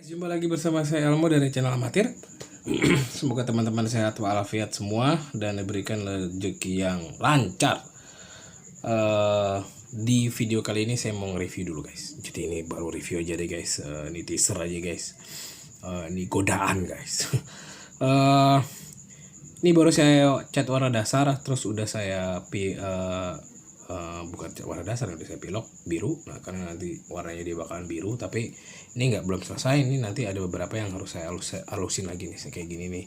Jumpa lagi bersama saya Elmo dari channel Amatir. Semoga teman-teman sehat walafiat semua dan diberikan rezeki yang lancar. Di video kali ini saya mau nge-review dulu guys. Jadi ini baru review aja deh guys. Ini teaser aja guys. Ini godaan guys. Ini baru saya cat warna dasar, terus udah saya bukan warna dasar, udah saya pilok biru. Nah karena nanti warnanya dia bakalan biru, tapi ini belum selesai. Ini nanti ada beberapa yang harus saya halusin lagi nih, kayak gini nih.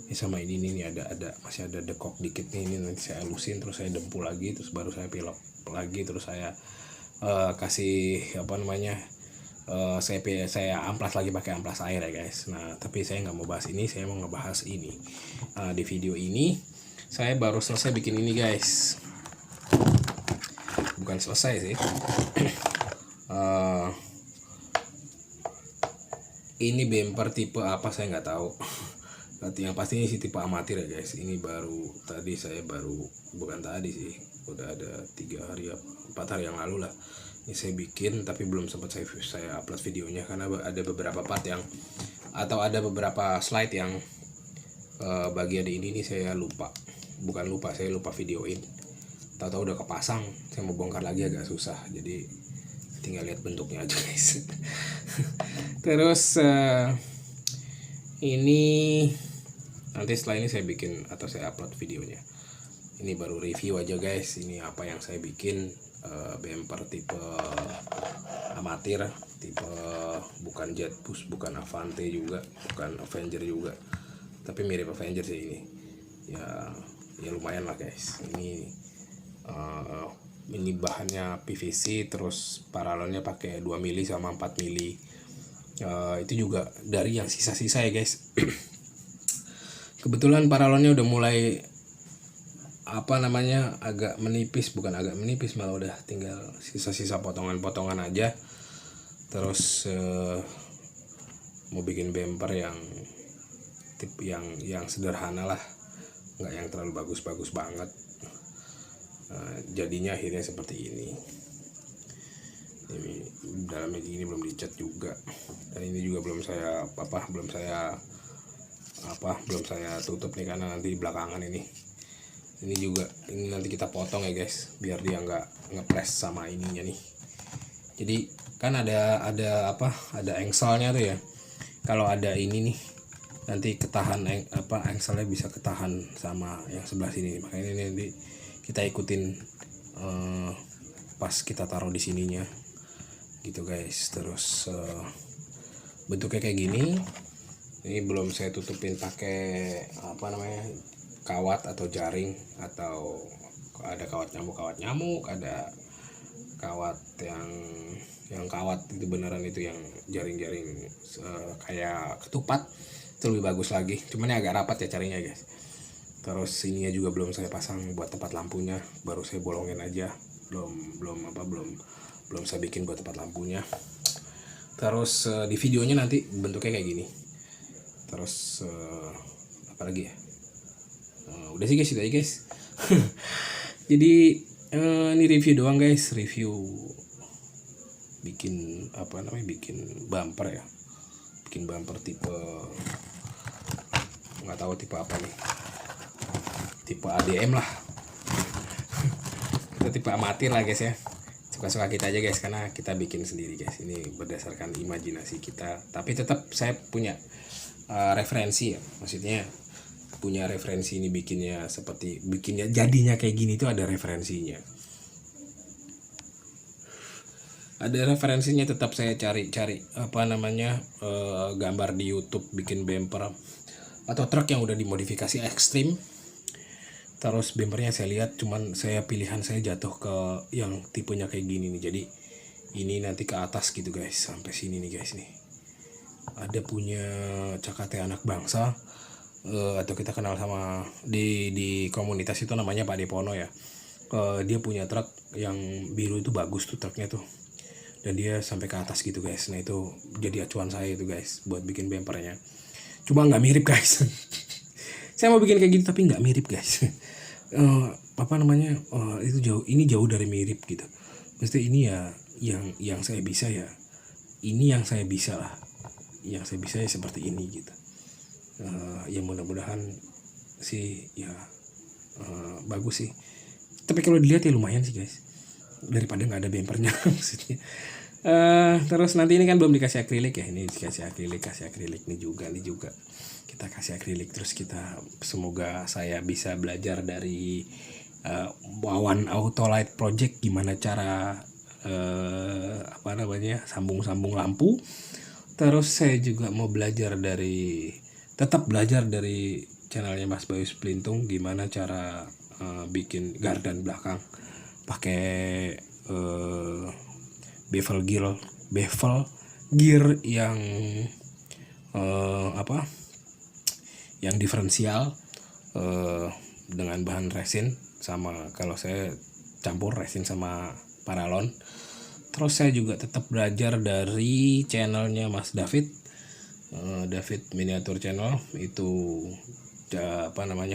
Ini sama ini nih ada masih ada dekok dikit nih. Ini nanti saya halusin, terus saya dempul lagi, terus baru saya pilok lagi, terus saya kasih saya amplas lagi pakai amplas air ya guys. Nah tapi saya nggak mau bahas ini, saya mau ngebahas ini. Di video ini saya baru selesai bikin ini guys. Bukan selesai sih. Ini bumper tipe apa saya nggak tahu. Yang pasti ini sih tipe amatir ya guys. Ini bukan tadi sih, udah ada 4 hari yang lalu lah. Ini saya bikin tapi belum sempat saya upload videonya karena ada beberapa part ada beberapa slide yang bagian ini nih saya lupa. Saya lupa videoin. Tahu-tahu udah kepasang, saya mau bongkar lagi agak susah, jadi tinggal lihat bentuknya aja guys. Terus ini nanti setelah ini saya bikin atau saya upload videonya. Ini baru review aja guys. Ini apa yang saya bikin, bumper tipe amatir, tipe bukan Jetbus, bukan Avante juga, bukan Avenger juga, tapi mirip Avenger sih ini. Ya lumayan lah guys. Ini bahannya PVC, terus paralonnya pakai 2 mili sama 4 mili. Itu juga dari yang sisa-sisa ya guys. Kebetulan paralonnya udah mulai agak menipis, bukan agak menipis, malah udah tinggal sisa-sisa potongan-potongan aja. Terus mau bikin bumper yang tipe yang sederhana lah, nggak yang terlalu bagus-bagus banget. Jadinya akhirnya seperti ini. Ini dalamnya gini, belum dicat juga, dan ini juga belum saya tutup nih karena nanti belakangan ini nanti kita potong ya guys, biar dia nggak ngepres sama ininya nih. Jadi kan ada engselnya tuh ya. Kalau ada ini nih nanti ketahan engselnya bisa ketahan sama yang sebelah sini. Makanya ini nanti kita ikutin pas kita taruh di sininya gitu guys. Terus bentuknya kayak gini. Ini belum saya tutupin pakai kawat atau jaring, atau ada kawat nyamuk, ada kawat yang kawat itu beneran, itu yang jaring-jaring kayak ketupat, itu lebih bagus lagi. Cuman ini agak rapat ya carinya guys. Terus ininya juga belum saya pasang buat tempat lampunya, baru saya bolongin aja, belum saya bikin buat tempat lampunya. Terus di videonya nanti bentuknya kayak gini. Terus apa lagi ya, udah sih guys, itu aja guys. Jadi ini review doang guys, review bikin bumper ya, bikin bumper tipe nggak tahu tipe apa nih, tipe ADM lah. Itu tipe amatir lah guys ya, suka-suka kita aja guys, karena kita bikin sendiri guys. Ini berdasarkan imajinasi kita, tapi tetap saya punya referensi ya, maksudnya punya referensi. Ini bikinnya jadinya kayak gini tuh ada referensinya. Tetap saya cari gambar di YouTube bikin bumper atau truk yang udah dimodifikasi ekstrim. Terus bumpernya saya lihat, cuman pilihan saya jatuh ke yang tipenya kayak gini nih. Jadi ini nanti ke atas gitu guys, sampai sini nih guys nih. Ada punya Cakate Anak Bangsa, atau kita kenal sama di komunitas itu namanya Pak Depono ya. Dia punya truk yang biru itu bagus tuh truknya tuh, dan dia sampai ke atas gitu guys. Nah itu jadi acuan saya itu guys buat bikin bumpernya. Cuma nggak mirip guys. Saya mau bikin kayak gitu tapi nggak mirip guys. Itu jauh dari mirip gitu. Mesti ini ya yang saya bisa ya. Ini yang saya bisa lah. yang saya bisa ya seperti ini gitu. Ya mudah-mudahan sih ya bagus sih. Tapi kalau dilihat ya lumayan sih guys, daripada nggak ada bempernya maksudnya. Terus nanti ini kan belum dikasih akrilik ya, ini dikasih akrilik, kasih akrilik nih juga kita kasih akrilik. Terus kita semoga saya bisa belajar dari Wawan Autolight Project gimana cara sambung lampu. Terus saya juga mau tetap belajar dari channelnya Mas Bayu Splintung gimana cara bikin gardan belakang pakai bevel gear yang yang diferensial dengan bahan resin, sama kalau saya campur resin sama paralon. Terus saya juga tetap belajar dari channelnya Mas David Miniatur Channel, itu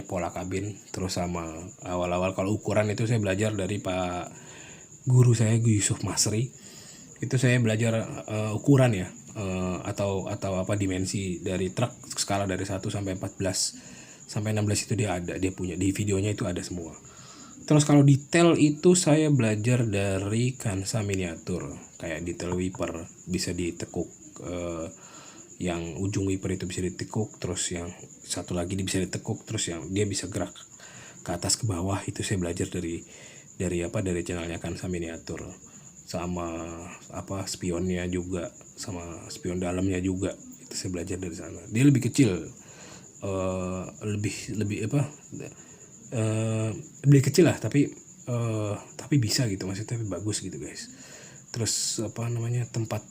pola kabin. Terus sama awal-awal kalau ukuran itu saya belajar dari Pak Guru saya Yusuf Masri. Itu saya belajar ukuran ya, atau dimensi dari truk, skala dari 1 sampai 14 sampai 16 itu dia punya di videonya, itu ada semua. Terus kalau detail itu saya belajar dari Kansa Miniatur, kayak detail wiper bisa ditekuk, yang ujung wiper itu bisa ditekuk, terus yang satu lagi bisa ditekuk, terus yang dia bisa gerak ke atas ke bawah. Itu saya belajar dari channelnya Kansa Miniatur. Sama spionnya juga, sama spion dalamnya juga, itu saya belajar dari sana. Dia lebih kecil, lebih kecil lah, tapi bisa gitu maksudnya, tapi bagus gitu guys. Terus tempat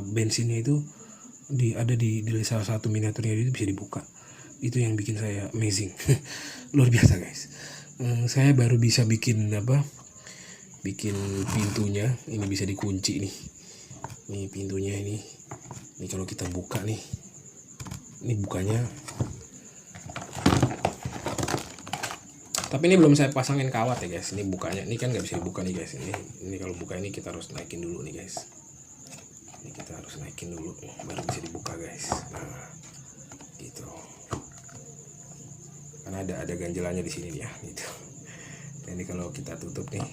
bensinnya itu ada di salah satu miniaturnya itu bisa dibuka. Itu yang bikin saya amazing. Luar biasa guys. Saya baru bisa bikin pintunya, ini bisa dikunci nih. Ini pintunya ini kalau kita buka nih, ini bukanya. Tapi ini belum saya pasangin kawat ya guys. Ini bukanya, ini kan nggak bisa dibuka nih guys. Ini kalau buka ini kita harus naikin dulu nih guys. Ini kita harus naikin dulu baru bisa dibuka guys. Nah, gitu. Karena ada ganjelannya di sini nih ya, gitu. Nah, ini kalau kita tutup nih.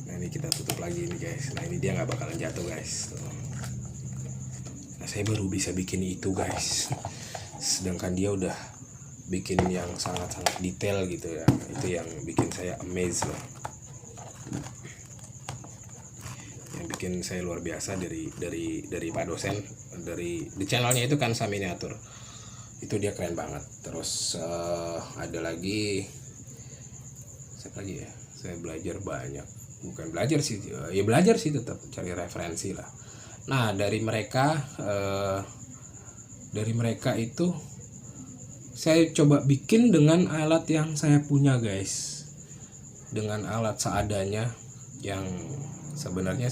Nah, ini kita tutup lagi nih guys. Nah, ini dia nggak bakalan jatuh guys. Nah, saya baru bisa bikin itu guys. Sedangkan dia udah bikin yang sangat-sangat detail gitu ya. Itu yang bikin saya amazed loh. Yang bikin saya luar biasa dari Pak dosen, di channelnya itu kan Kansa Miniatur. Itu dia keren banget. Terus ada lagi siapa lagi ya? Saya belajar banyak. Bukan belajar sih, ya belajar sih, tetap cari referensi lah. Nah, dari mereka itu saya coba bikin dengan alat yang saya punya guys, dengan alat seadanya, yang sebenarnya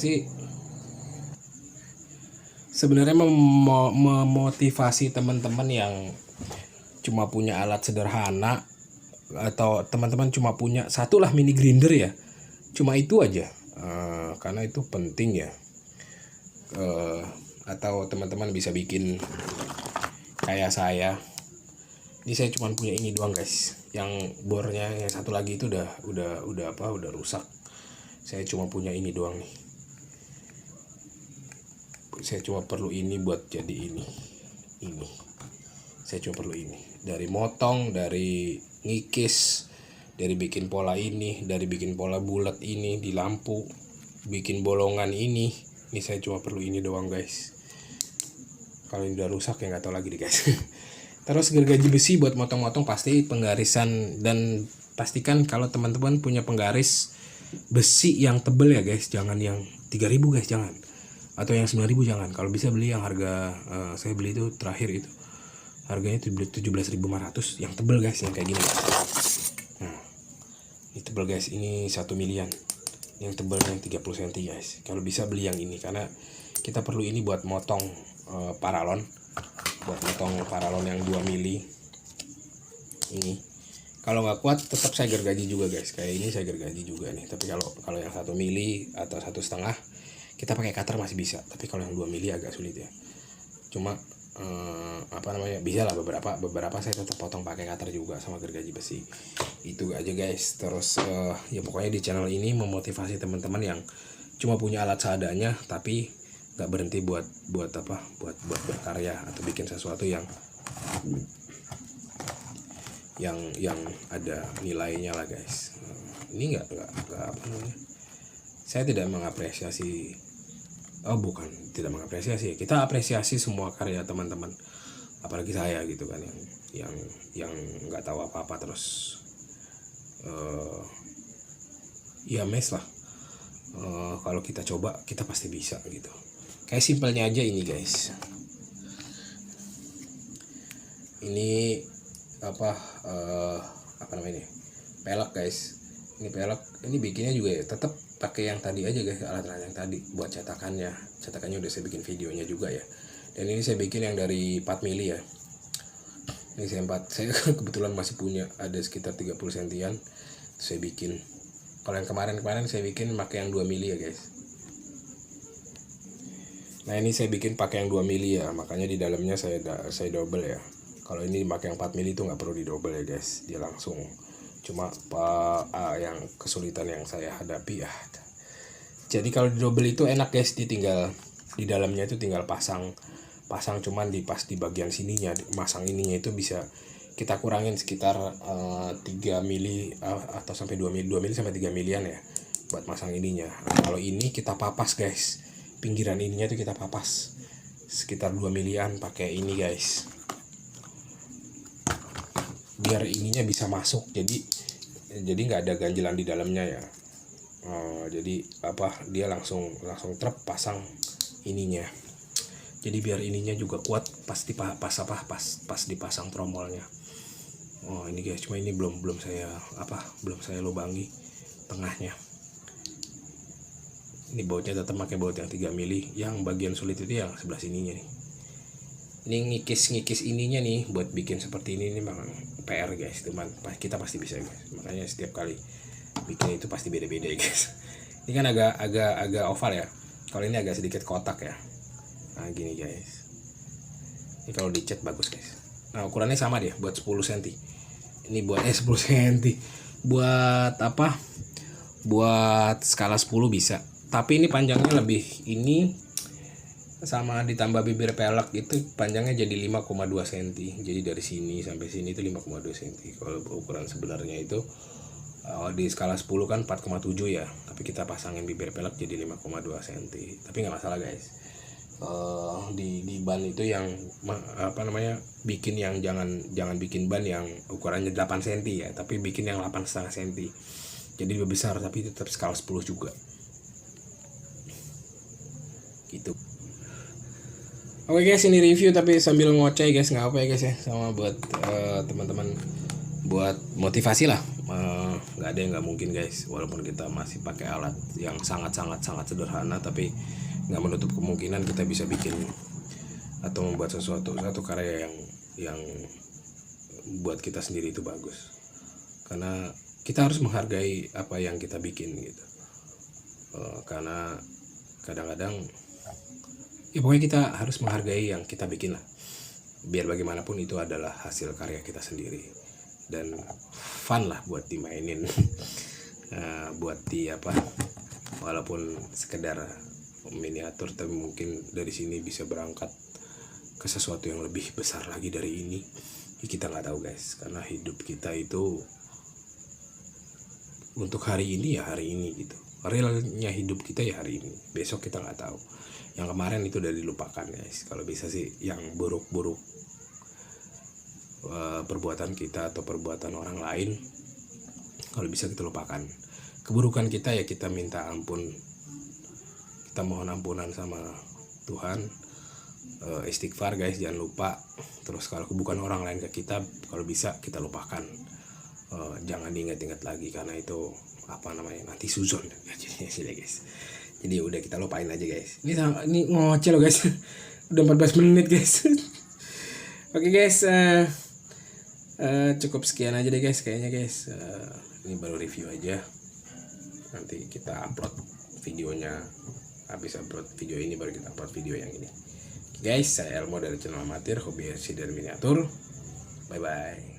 memotivasi teman-teman yang cuma punya alat sederhana, atau teman-teman cuma punya satu lah mini grinder ya, cuma itu aja, karena itu penting ya. Atau teman-teman bisa bikin kayak saya. Ini saya cuma punya ini doang guys, yang bornya yang satu lagi itu udah rusak. Saya cuma punya ini doang nih. Saya cuma perlu ini buat jadi ini. Saya cuma perlu ini. Dari motong, dari ngikis, dari bikin pola ini, dari bikin pola bulat ini di lampu, bikin bolongan ini saya cuma perlu ini doang guys. Kalau ini udah rusak ya nggak tahu lagi deh guys. Terus gergaji besi buat motong-motong, pasti penggarisan, dan pastikan kalau teman-teman punya penggaris besi yang tebel ya guys, jangan yang 3.000 guys, jangan, atau yang 9.000 jangan. Kalau bisa beli yang harga saya beli itu terakhir itu harganya 17.500 yang tebel guys, yang kayak gini. Nah, ini tebel guys, ini 1 milian, yang tebelnya yang 30 cm guys. Kalau bisa beli yang ini, karena kita perlu ini buat motong paralon. Buat motong paralon yang 2 mili ini. Kalau nggak kuat tetap saya gergaji juga guys, kayak ini saya gergaji juga nih. Tapi kalau yang 1 mili atau 1,5 kita pakai cutter masih bisa, tapi kalau yang 2 mili agak sulit ya. Cuma apa namanya, bisa lah beberapa saya tetap potong pakai cutter juga sama gergaji besi. Itu aja guys. Terus ya pokoknya di channel ini memotivasi teman-teman yang cuma punya alat seadanya tapi nggak berhenti buat berkarya atau bikin sesuatu yang ada nilainya lah guys. Ini nggak apa namanya, saya tidak mengapresiasi, bukan tidak mengapresiasi, kita apresiasi semua karya teman-teman, apalagi saya gitu kan, yang nggak tahu apa-apa terus ya mes lah. Kalau kita coba kita pasti bisa gitu. Kayak simpelnya aja ini guys, ini apa namanya, pelek guys. Ini pelek, ini bikinnya juga ya tetap pakai yang tadi aja guys, alat-alat yang tadi buat cetakannya udah saya bikin videonya juga ya. Dan ini saya bikin yang dari 4 mili ya. Ini saya kebetulan masih punya ada sekitar 30 sentian, saya bikin. Kalau yang kemarin saya bikin pakai yang 2 mili ya guys. Nah ini saya bikin pakai yang 2 mili ya, makanya di dalamnya saya double ya. Kalau ini pakai yang 4 mili itu nggak perlu di double ya guys, dia langsung. Cuma yang kesulitan yang saya hadapi ya. Jadi kalau di double itu enak guys, dia tinggal di dalamnya itu tinggal pasang cuman pas di bagian sininya, masang ininya itu bisa kita kurangin sekitar 3 mili atau sampai 2 mili sampai 3 milian ya buat masang ininya. Nah, kalau ini kita papas guys, pinggiran ininya itu kita papas sekitar 2 milian pakai ini guys, biar ininya bisa masuk, jadi nggak ada ganjelan di dalamnya ya. Jadi dia langsung terpasang ininya, jadi biar ininya juga kuat pas dipasang tromolnya. Ini guys, cuma ini belum saya lubangi tengahnya. Ini bautnya tetap pakai baut yang 3 mili. Yang bagian sulit itu yang sebelah sininya nih. Ini ngikis ininya nih buat bikin seperti ini memang PR guys, teman. Kita pasti bisa guys. Makanya setiap kali bikin itu pasti beda-beda ya guys. Ini kan agak oval ya. Kalau ini agak sedikit kotak ya. Nah gini guys. Ini kalau dicat bagus guys. Nah ukurannya sama dia, buat 10 cm. Ini buat 10 cm. Buat apa? Buat skala 10 bisa. Tapi ini panjangnya lebih, ini sama ditambah bibir pelek itu panjangnya jadi 5,2 cm. Jadi dari sini sampai sini itu 5,2 cm. Kalau ukuran sebenarnya itu di skala 10 kan 4,7 ya. Tapi kita pasangin bibir pelek jadi 5,2 cm. Tapi nggak masalah guys. Di ban itu yang bikin yang jangan bikin ban yang ukurannya 8 cm ya, tapi bikin yang 8,5 cm. Jadi lebih besar tapi tetap skala 10 juga. Gitu. Oke guys, ini review tapi sambil ngoceh guys, nggak apa ya guys ya, sama buat teman-teman, buat motivasi lah. Nggak ada yang nggak mungkin guys, walaupun kita masih pakai alat yang sangat sederhana, tapi nggak menutup kemungkinan kita bisa bikin atau membuat satu karya yang buat kita sendiri itu bagus. Karena kita harus menghargai apa yang kita bikin gitu. Karena kadang-kadang ya pokoknya kita harus menghargai yang kita bikin lah, biar bagaimanapun itu adalah hasil karya kita sendiri dan fun lah buat dimainin. Buat walaupun sekedar miniatur, tapi mungkin dari sini bisa berangkat ke sesuatu yang lebih besar lagi dari ini ya, kita nggak tahu guys. Karena hidup kita itu untuk hari ini ya hari ini gitu, realnya hidup kita ya hari ini, besok kita nggak tahu. Yang kemarin itu udah dilupakan guys. Kalau bisa sih yang buruk-buruk perbuatan kita atau perbuatan orang lain, kalau bisa kita lupakan. Keburukan kita ya kita minta ampun, kita mohon ampunan sama Tuhan, istighfar guys, jangan lupa. Terus kalau bukan orang lain ke kita, kalau bisa kita lupakan, jangan diingat-ingat lagi, karena itu nanti suzon jadi guys. Jadi udah kita lupain aja guys. Ini ngoceh loh guys. Udah 14 menit guys. Oke guys, cukup sekian aja deh guys kayaknya guys. Ini baru review aja. Nanti kita upload videonya, habis upload video ini baru kita upload video yang ini. Guys, saya Elmo dari channel amatir hobi dari miniatur. Bye bye.